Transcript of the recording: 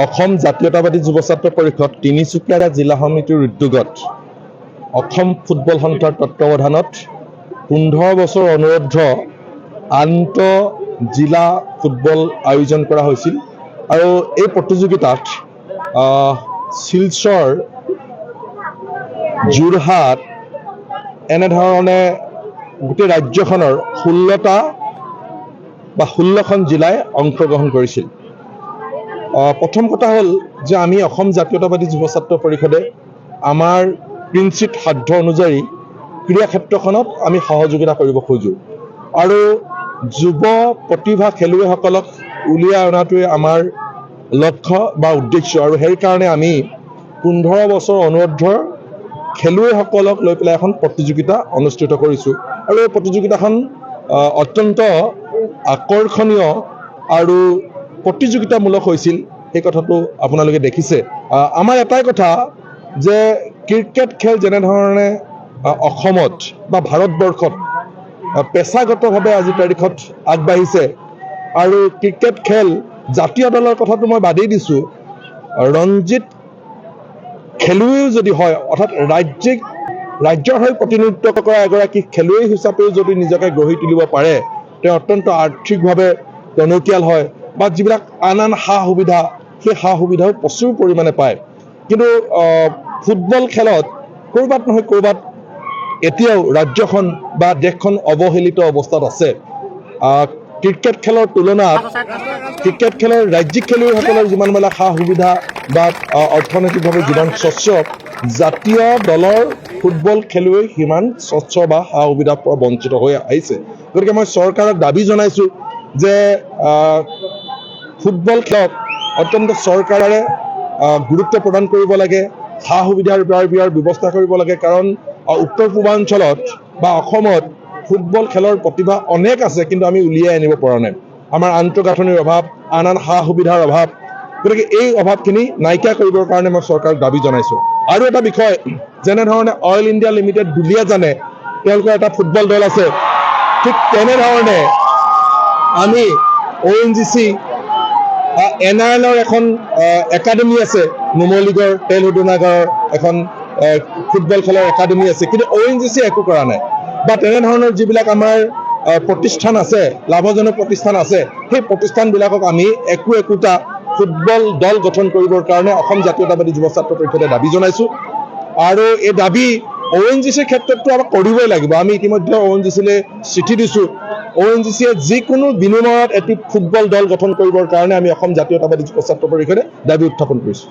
অসম জাতীয়তাবাদী যুৱ ছাত্ৰ পৰিষদ তিনিচুকীয়া জিলা সমিতিৰ উদ্যোগত অসম ফুটবল সন্থাৰ তত্ত্বাৱধানত 15 বছৰ অনুৰ্ধ আন্তঃ জিলা ফুটবল আয়োজন কৰা হৈছিল আৰু এই প্ৰতিযোগিতাত শিলচৰ যোৰহাট এনেধৰণে গোটেই ৰাজ্যখনৰ 16খন জিলাই অংশগ্ৰহণ কৰিছিল। প্ৰথম কথা হ'ল যে আমি অসম জাতীয়তাবাদী যুৱ ছাত্ৰ পৰিষদে আমাৰ প্ৰিন্সিপ সাধ্য অনুযায়ী ক্ৰীড়া ক্ষেত্ৰখনত আমি সহযোগিতা কৰিব খোজোঁ আৰু যুৱ প্ৰতিভা খেলুৱৈসকলক উলিয়াই অনাটোৱে আমাৰ লক্ষ্য বা উদ্দেশ্য আৰু সেইকাৰণে আমি 15 বছৰ অনুৰ্ধৰ খেলুৱৈসকলক লৈ পেলাই এখন প্ৰতিযোগিতা অনুষ্ঠিত কৰিছোঁ আৰু এই প্ৰতিযোগিতাখন অত্যন্ত আকৰ্ষণীয় আৰু প্ৰতিযোগিতামূলক হৈছিল। সেই কথাটো আপোনালোকে দেখিছে। আমাৰ এটাই কথা যে ক্ৰিকেট খেল যেনেধৰণে অসমত বা ভাৰতবৰ্ষত পেছাগতভাৱে আজিৰ তাৰিখত আগবাঢ়িছে আৰু ক্ৰিকেট খেল জাতীয় দলৰ কথাটো মই বাদেই দিছোঁ, ৰঞ্জিত খেলুৱৈও যদি হয় অৰ্থাৎ ৰাজ্যৰ হৈ প্ৰতিনিধিত্ব কৰা এগৰাকী খেলুৱৈ হিচাপেও যদি নিজকে গঢ়ি তুলিব পাৰে, তেওঁ অত্যন্ত আৰ্থিকভাৱে টনকিয়াল হয় বা যিবিলাক আন সা সুবিধা সেই সা সুবিধাও প্ৰচুৰ পৰিমাণে পায়। কিন্তু ফুটবল খেলত ক'ৰবাত নহয় ক'ৰবাত এতিয়াও ৰাজ্যখন বা দেশখন অৱহেলিত অৱস্থাত আছে। ক্ৰিকেট খেলৰ তুলনাত ক্ৰিকেট খেলৰ ৰাজ্যিক খেলুৱৈসকলৰ যিমানবিলাক সা সুবিধা বা অৰ্থনৈতিকভাৱে যিমান স্বচ্ছ, জাতীয় দলৰ ফুটবল খেলুৱৈ সিমান স্বচ্ছ বা সা সুবিধাৰ পৰা বঞ্চিত হৈ আহিছে। গতিকে মই চৰকাৰক দাবী জনাইছোঁ যে ফুটবল খেলক অত্যন্ত চৰকাৰে গুৰুত্ব প্ৰদান কৰিব লাগে, সা সুবিধাৰ ব্যৱস্থা কৰিব লাগে, কাৰণ উত্তৰ পূৰ্বাঞ্চলত বা অসমত ফুটবল খেলৰ প্ৰতিভা অনেক আছে, কিন্তু আমি উলিয়াই আনিব পৰা নাই। আমাৰ আন্তঃগাঁথনিৰ অভাৱ, আন আন সা সুবিধাৰ অভাৱ। গতিকে এই অভাৱখিনি নাইকিয়া কৰিবৰ কাৰণে মই চৰকাৰক দাবী জনাইছোঁ। আৰু এটা বিষয়, যেনেধৰণে অইল ইণ্ডিয়া লিমিটেড দুলীয়াজানে তেওঁলোকৰ এটা ফুটবল দল আছে, ঠিক তেনেধৰণে আমি ONGC NRLৰ এখন একাডেমি আছে, নুমলীগড় তেল শোধনাগাৰৰ এখন ফুটবল খেলৰ একাডেমি আছে, কিন্তু ONGC একো কৰা নাই। বা তেনেধৰণৰ যিবিলাক আমাৰ প্ৰতিষ্ঠান আছে, লাভজনক প্ৰতিষ্ঠান আছে, সেই প্ৰতিষ্ঠানবিলাকক আমি একোটা ফুটবল দল গঠন কৰিবৰ কাৰণে অসম জাতীয়তাবাদী যুৱ ছাত্ৰ পৰিষদে দাবী জনাইছোঁ। আৰু এই দাবী ONGCৰ ক্ষেত্ৰততো আমাক কৰিবই লাগিব। আমি ইতিমধ্যে ONGCলৈ চিঠি দিছোঁ। ONGCয়ে যিকোনো বিনিময়ত এটি ফুটবল দল গঠন কৰিবৰ কাৰণে আমি অসম জাতীয়তাবাদী যুৱ ছাত্ৰ পৰিষদে দাবী উত্থাপন কৰিছোঁ।